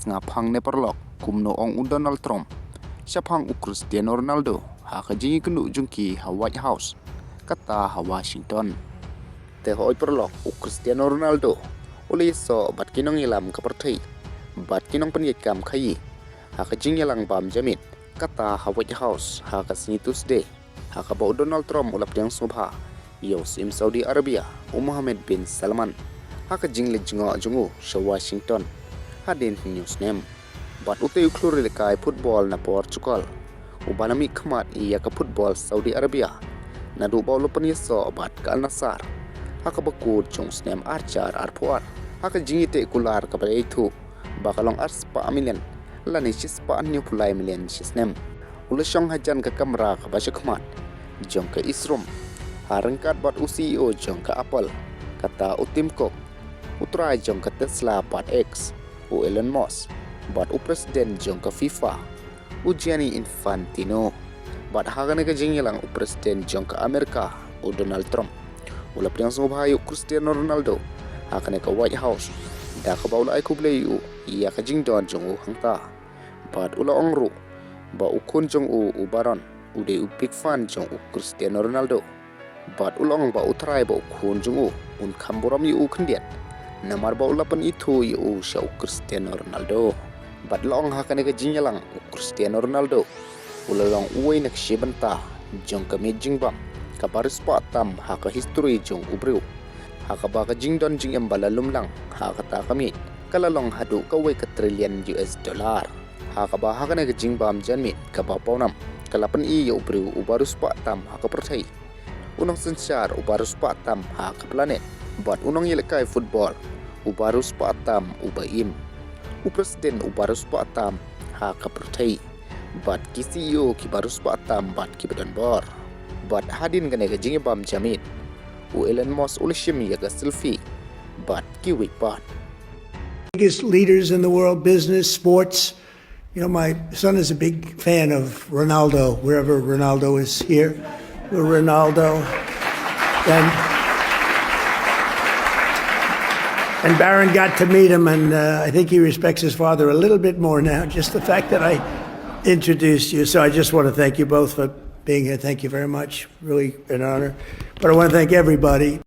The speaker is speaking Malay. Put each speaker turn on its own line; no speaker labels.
ngap hangne perlok kumno ong Donald Trump siapang Cristiano Ronaldo ha kajingi kenu jungki ha White House kata ha Washington te hoi perlok Cristiano Ronaldo uli so bat kinong ilam kapertai bat kinong penyekam khai ha kajingi lang bam jamit kata ha White House ha kasni Tuesday ha kabau Donald Trump ulap yang subha Yosim Saudi Arabia Mohammed bin Salman ha kajing le jungo sa Washington hadin news name bat utay ukluri lekay football na Portugal ubanami khamat iya ka football Saudi Arabia na dubaw lo paniso bat ka Al-Nassr hakabakut jong snem archar arpuar hakajingite kular ka itu bakalong arspa million lani sispa anyo pulai million sisnem ulasong hajan ka kamera ka basya khamat jong ka Isrom harangkat bat CEO jong ka Apple kata utim ko utray jong ka Tesla bat X u Elon Musk bat u presiden jong ka FIFA u Gianni Infantino bat hagane ka jingilang u presiden jong ka Amerika u Donald Trump ulap yang subhayu Cristiano Ronaldo hakane ka White House da ka baula ay kublay u iya ka jingdon jong u hangta bat ula ongru ba u kun jong u baron u de u big fan jong u Cristiano Ronaldo bat ulong ba u try ba u kun jong u un kamboram yu kendiat namar ba ulapan itu yu sya Cristiano Ronaldo bat long hakane ka jinyalang Cristiano Ronaldo ulalong uway naksibanta jong ka medjing bam kabaris pa tam haka history jong ubriw haka ba ka jingdon jing embalalum lang haka ta kami kalalong hadu kaway ka trillion US dollar haka ba hakane ka jing bam janmit kabapawnam kalapan yu ubriw ubarus pa tam haka percay unang sensyar ubarus pa tam haka planet bat unang yelekay football ubarus patam ubaim u presiden ubarus patam ha kapertai bat ki CEO ki barus patam bat ki badan bor bat hadin gane ga jinge bam jamit u Elon Musk ulishim ya ga selfie bat ki wipat
biggest leaders in the world, business, sports. You know, my son is a big fan of Ronaldo, wherever Ronaldo is here. Ronaldo and Barron got to meet him, and I think he respects his father a little bit more now, just the fact that I introduced you. So I just want to thank you both for being here. Thank you very much. Really an honor. But I want to thank everybody.